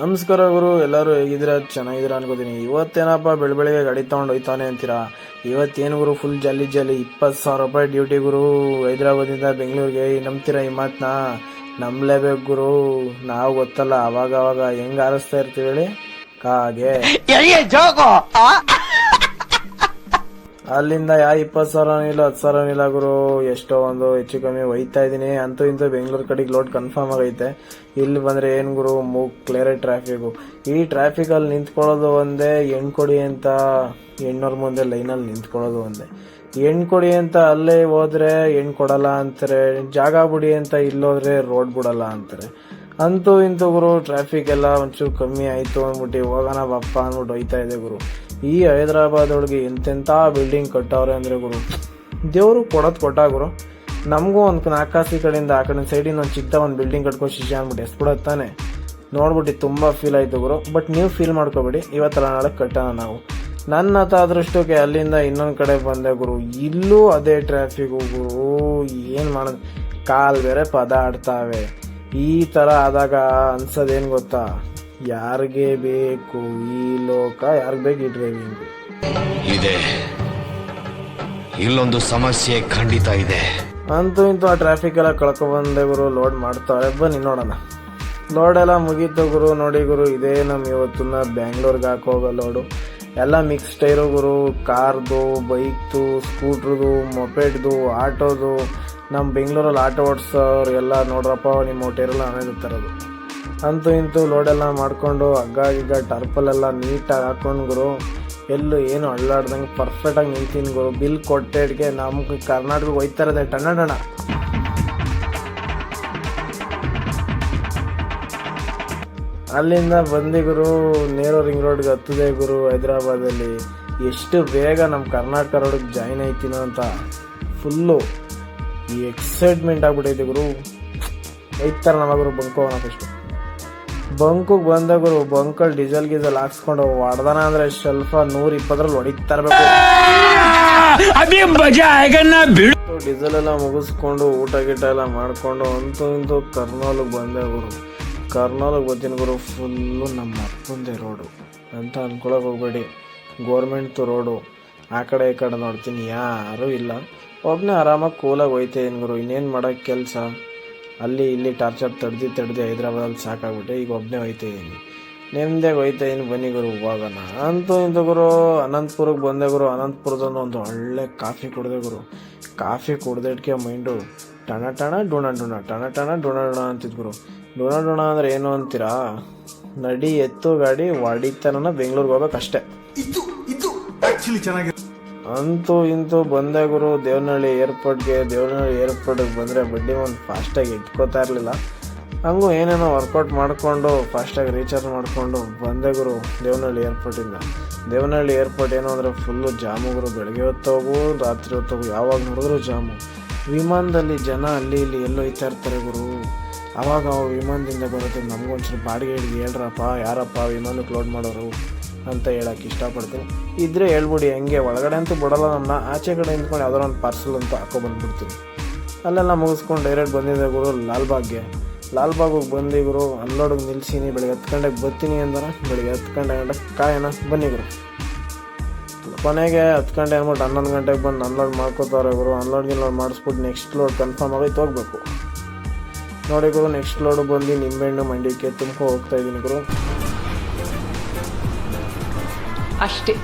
ನಮಸ್ಕಾರ ಗುರು, ಎಲ್ಲರೂ ಹೇಗಿದ್ದೀರಾ? ಚೆನ್ನಾಗಿದ್ದೀರಾ ಅನ್ಕೋತೀನಿ. ಇವತ್ತೇನಪ್ಪ ಬೆಳಗ್ಗೆ ಗಾಡಿ ತೊಗೊಂಡು ಹೋಯ್ತಾನೆ ಅಂತೀರಾ? ಇವತ್ತೇನು ಗುರು, ಫುಲ್ ಜಲ್ಲಿ 20,000 ರೂಪಾಯಿ ಡ್ಯೂಟಿ ಗುರು. ಹೈದರಾಬಾದಿಂದ ಬೆಂಗಳೂರಿಗೆ. ನಂಬ್ತೀರಾ ಈ ಮಾತನ್ನ? ನಂಬಲೇಬೇಕು ಗುರು. ನಾವು ಗೊತ್ತಲ್ಲ ಅವಾಗ ಹೆಂಗ್ ಆರಿಸ್ತಾ ಇರ್ತೀವಿ ಹೇಳಿ, ಕಾಗೆ. ಅಲ್ಲಿಂದ 20,000 ಇಲ್ಲ 10,000 ಇಲ್ಲ ಗುರು, ಎಷ್ಟೋ ಒಂದು ಹೆಚ್ಚು ಕಮ್ಮಿ ಒಯ್ತಾ ಇದೀನಿ. ಅಂತೂ ಇಂತೂ ಬೆಂಗಳೂರು ಕಡೆಗೆ ಲೋಡ್ ಕನ್ಫರ್ಮ್ ಆಗೈತೆ. ಇಲ್ಲಿ ಬಂದ್ರೆ ಏನ್ ಗುರು, ಮೂಗ್ ಕ್ಲಿಯರ್ ಟ್ರಾಫಿಕ್. ಈ ಟ್ರಾಫಿಕ್ ಅಲ್ಲಿ ನಿಂತ್ಕೊಳ್ಳೋದು ಒಂದೇ, ಹೆಣ್ ಕೊಡಿ ಅಂತ ಹೆಣ್ಣೋರ್ ಮುಂದೆ ಲೈನಲ್ಲಿ ನಿಂತ್ಕೊಳ್ಳೋದು ಒಂದೇ. ಹೆಣ್ ಕೊಡಿ ಅಂತ ಅಲ್ಲೇ ಹೋದ್ರೆ ಹೆಣ್ ಕೊಡಲ್ಲ ಅಂತಾರೆ, ಜಾಗ ಬಿಡಿ ಅಂತ ಇಲ್ಲೋದ್ರೆ ರೋಡ್ ಬಿಡಲ್ಲ ಅಂತಾರೆ. ಅಂತೂ ಇಂತೂ ಗುರು, ಟ್ರಾಫಿಕ್ ಎಲ್ಲ ಒಂಚೂರು ಕಮ್ಮಿ ಆಯ್ತು ಅಂದ್ಬಿಟ್ಟು ಹೋಗೋಣ ಬಪ್ಪ ಅಂದ್ಬಿಟ್ಟು ಹೋಯ್ತಾ ಇದೆ ಗುರು. ಈ ಹೈದರಾಬಾದ್ ಒಳಗೆ ಎಂತೆಂಥ ಬಿಲ್ಡಿಂಗ್ ಕಟ್ಟವ್ರೆ ಅಂದ್ರೆ ಗುರು, ದೇವರು ಕೊಟ್ಟ ಗುರು. ನಮಗೂ ಒಂದು ನಾಕಾಸಿ ಕಡೆಯಿಂದ ಆ ಕಡೆ ಸೈಡಿನ ಒಂದು ಚಿಕ್ಕ ಒಂದು ಬಿಲ್ಡಿಂಗ್ ಕಟ್ಕೋ ಶಿಷ್ಯ ಅಂದ್ಬಿಟ್ಟು ಎಸ್ಬಿಡತ್ತಾನೆ. ನೋಡ್ಬಿಟ್ಟು ತುಂಬಾ ಫೀಲ್ ಆಯ್ತು ಗುರು. ಬಟ್ ನೀವು ಫೀಲ್ ಮಾಡ್ಕೋಬೇಡಿ, ಇವತ್ತಲ್ಲ ನಾಳೆ ಕಟ್ಟೋಣ ನಾವು. ನನ್ನ ಅದೃಷ್ಟಕ್ಕೆ ಅಲ್ಲಿಂದ ಇನ್ನೊಂದು ಕಡೆ ಬಂದೆ ಗುರು. ಇಲ್ಲೂ ಅದೇ ಟ್ರಾಫಿಕ್ ಗುರು. ಏನ್ ಮಾಡೋದು, ಕಾಲ್ ಬೇರೆ ಪದ ಆಡ್ತಾವೆ. ಈ ತರ ಆದಾಗ ಅನ್ಸೋದೇನ್ ಗೊತ್ತಾ, ಯಾರಿಗೆ ಬೇಕು ಈ ಲೋಕ, ಯಾರಿಗ್ ಬೇಕು ಈ ಡ್ರೈವಿಂಗ್ ಇದೆ. ಇಲ್ಲೊಂದು ಸಮಸ್ಯೆ ಖಂಡಿತ ಇದೆ. ಅಂತೂ ಇಂತೂ ಆ ಟ್ರಾಫಿಕ್ ಎಲ್ಲ ಕಳ್ಕೊ ಬಂದೆ ಗುರು. ಲೋಡ್ ಮಾಡ್ತಾರೆ, ಬನ್ನಿ ನೋಡೋಣ. ಲೋಡ್ ಎಲ್ಲ ಮುಗೀತು ಗುರು. ನೋಡಿ ಗುರು, ಇದೇ ನಮ್ ಇವತ್ತಿನ ಬ್ಯಾಂಗ್ಳೂರ್ಗೆ ಹಾಕೋಗೋ ಲೋಡು. ಎಲ್ಲ ಮಿಕ್ಸ್ ಟೈರು ಗುರು. ಕಾರ್ದು, ಬೈಕ್ದು, ಸ್ಕೂಟ್ರದು, ಮೊಪೆಡ್ದು, ಆಟೋದು. ನಮ್ಮ ಬೆಂಗಳೂರಲ್ಲಿ ಆಟೋ ಓಡಿಸೋರು ಎಲ್ಲ ನೋಡ್ರಪ್ಪ, ನಿಮ್ಮ ಟೈರೆಲ್ಲ ನಾನೇ ತರೋದು. ಅಂತೂ ಇಂತೂ ಲೋಡೆಲ್ಲ ಮಾಡ್ಕೊಂಡು ಹಗ್ಗ ಟರ್ಪಲೆಲ್ಲ ನೀಟಾಗಿ ಹಾಕೊಂಡು ಗುರು, ಎಲ್ಲೂ ಏನು ಅಳ್ಳಾಡ್ದಂಗೆ ಪರ್ಫೆಕ್ಟಾಗಿ ನಿಂತೀನಿ ಗುರು. ಬಿಲ್ ಕೊಟ್ಟೆಡ್ಗೆ ನಮ್ಗೆ ಕರ್ನಾಟಕಕ್ಕೆ ಹೋಯ್ತಾ ಇರೋದೆ ಟಣ. ಅಲ್ಲಿಂದ ಬಂದಿ ಗುರು, ನೇರೋ ರಿಂಗ್ ರೋಡ್ಗೆ ಹತ್ತದೆ ಗುರು. ಹೈದರಾಬಾದಲ್ಲಿ ಎಷ್ಟು ಬೇಗ ನಮ್ಮ ಕರ್ನಾಟಕ ರೋಡ್ಗೆ ಜಾಯ್ನ್ ಆಯ್ತೀನೋ ಅಂತ ಫುಲ್ಲು ಈ ಎಕ್ಸೈಟ್ಮೆಂಟ್ ಆಗ್ಬಿಟ್ಟೈತೆ ಗುರು. ಹೋಯ್ತಾರ ನಮಗುರು ಬಂಕೋಣ. ಫಸ್ಟ್ ಬಂಕಿಗೆ ಬಂದ ಗುರು. ಬಂಕಲ್ಲಿ ಡೀಸೆಲ್ ಹಾಕ್ಸ್ಕೊಂಡು ಹೊಡ್ದಾನ ಅಂದ್ರೆ ಸ್ವಲ್ಪ 120 ಹೊಡಿತಾ ಇರ್ಬೇಕು. ಡೀಸೆಲ್ ಎಲ್ಲ ಮುಗಿಸ್ಕೊಂಡು ಊಟ ಗೀಟ ಎಲ್ಲ ಮಾಡ್ಕೊಂಡು ಅಂತೂ ಇಂತೂ ಕರ್ನೂಲಿಗೆ ಬಂದೆ ಗುರು. ಕರ್ನೂಲಿಗೆ ಬರ್ತೀನಿ ಗುರು. ಫುಲ್ಲು ನಮ್ಮ ಅಪ್ಪಂದೇ ರೋಡು ಅಂತ ಅನ್ಕೊಳಕ್ ಹೋಗ್ಬೇಡಿ. ಗೋರ್ಮೆಂಟ್ದು ರೋಡು. ಆ ಕಡೆ ಈ ಕಡೆ ನೋಡ್ತೀನಿ, ಯಾರೂ ಇಲ್ಲ. ಒಬ್ಬನೇ ಆರಾಮಾಗಿ ಕೂಲಾಗಿ ಹೋಯ್ತಾಯಿದ್ದೀನಿ ಗುರು. ಇನ್ನೇನು ಮಾಡೋಕ್ಕೆ ಕೆಲಸ, ಅಲ್ಲಿ ಇಲ್ಲಿ ಟಾರ್ಚರ್ ತಡ್ದು ಹೈದರಾಬಾದಲ್ಲಿ ಸಾಕಾಗ್ಬಿಟ್ಟೆ. ಈಗ ಒಬ್ಬನೇ ಹೋಯ್ತಾಯಿದ್ದೀನಿ, ನೆಮ್ಮದಿಯಾಗಿ ಹೋಯ್ತಾಯಿದ್ದೀನಿ. ಬನ್ನಿ ಗುರು ಹೋಗೋಣ. ಅಂತೂ ಇಂತೂ ಗುರು ಅನಂತಪುರಕ್ಕೆ ಬಂದೆ ಗುರು. ಅನಂತಪುರದಲ್ಲಿ ಒಂದು ಒಳ್ಳೆ ಕಾಫಿ ಕುಡಿದೆ ಗುರು. ಕಾಫಿ ಕುಡ್ದಿಟ್ಕೆ ಮೈಂಡು ಟಣ ಡುಣ ಅಂತಿದ್ ಗುರು. ಡುಣ ಅಂದ್ರೆ ಏನು ಅಂತೀರಾ? ನಡಿ ಎತ್ತು ಗಾಡಿ ಹೊಡಿತನ ಬೆಂಗಳೂರಿಗೆ ಹೋಗ್ಬೇಕಷ್ಟೇ. ಅಂತೂ ಇಂತೂ ಬಂದೆ ಗುರು ದೇವನಹಳ್ಳಿ ಏರ್ಪೋರ್ಟ್ಗೆ. ದೇವನಹಳ್ಳಿ ಏರ್ಪೋರ್ಟ್ಗೆ ಬಂದರೆ ಬಡ್ಡಿ ಒಂದು ಫಾಸ್ಟಾಗಿ ಇಟ್ಕೋತಾ ಇರಲಿಲ್ಲ. ಹಂಗೂ ಏನೇನೋ ವರ್ಕೌಟ್ ಮಾಡಿಕೊಂಡು ಫಾಸ್ಟಾಗಿ ರೀಚಾರ್ಜ್ ಮಾಡಿಕೊಂಡು ಬಂದೆ ಗುರು ದೇವನಹಳ್ಳಿ ಏರ್ಪೋರ್ಟಿಂದ. ದೇವನಹಳ್ಳಿ ಏರ್ಪೋರ್ಟ್ ಏನು ಅಂದರೆ ಫುಲ್ಲು ಜಾಮು ಗುರು. ಬೆಳಗ್ಗೆ ಹೊತ್ತೋಗು ರಾತ್ರಿ ಹೊತ್ತೋಗು, ಯಾವಾಗ ನೋಡಿದ್ರು ಜಾಮು. ವಿಮಾನದಲ್ಲಿ ಜನ ಅಲ್ಲಿ ಇಲ್ಲಿ ಎಲ್ಲೋಯ್ತಾ ಇರ್ತಾರೆ ಗುರು. ಆವಾಗ ವಿಮಾನದಿಂದ ಬರುತ್ತೆ. ನಮಗೊಂಚೂರು ಬಾಡಿಗೆ ಹೇಳ್ರಪ್ಪ, ಯಾರಪ್ಪ ವಿಮಾನಕ್ಕೆ ಲೋಡ್ ಮಾಡೋರು ಅಂತ ಹೇಳಕ್ಕೆ ಇಷ್ಟಪಡ್ತೀನಿ. ಇದ್ರೆ ಹೇಳ್ಬಿಡಿ, ಹೆಂಗೆ ಒಳಗಡೆ ಅಂತೂ ಬಿಡಲ್ಲ ನನ್ನ. ಆಚೆ ಕಡೆ ನಿಂತ್ಕೊಂಡು ಯಾವ್ದಾರ ಒಂದು ಪಾರ್ಸಲ್ ಅಂತ ಹಾಕೊಬಂದ್ಬಿಡ್ತೀನಿ. ಅಲ್ಲೆಲ್ಲ ಮುಗಿಸ್ಕೊಂಡು ಡೈರೆಕ್ಟ್ ಬಂದಿದ್ದೆ ಗುರು ಲಾಲ್ಬಾಗ್ಗೆ ಹೋಗಿ ಬಂದಿ ಗುರು. ಅನ್ಲೋಡಿಗೆ ನಿಲ್ಸೀನಿ. ಬೆಳಗ್ಗೆ 10 ಗಂಟೆಗೆ ಬರ್ತೀನಿ ಅಂದ್ರೆ ಬೆಳಗ್ಗೆ 10 ಗಂಟೆ ಕಾಯೋಣ ಬನ್ನಿ ಗುರು. ಕೊನೆಗೆ 10 ಗಂಟೆ ಅಂದ್ಬಿಟ್ಟು 11 ಗಂಟೆಗೆ ಬಂದು ಅನ್ಲೋಡ್ ಮಾಡ್ಕೋತಾರೆ ಗುರು. ಅನ್ಲೋಡ್ ಮಾಡಿಸ್ಬಿಟ್ಟು ನೆಕ್ಸ್ಟ್ ಲೋಡ್ ಕನ್ಫರ್ಮ್ ಆಗೈತೆ ಹೋಗ್ಬೇಕು. ನೋಡಿ ಗುರು, ನೆಕ್ಸ್ಟ್ ಲೋಡ್ ಬಂದು ನಿಂಬೆಹಣ್ಣು ಮಂಡಿಕೆ ತುಂಬ್ಕೊ ಹೋಗ್ತಾ ಇದ್ದೀನಿ ಗುರು. ಅಷ್ಟೇ.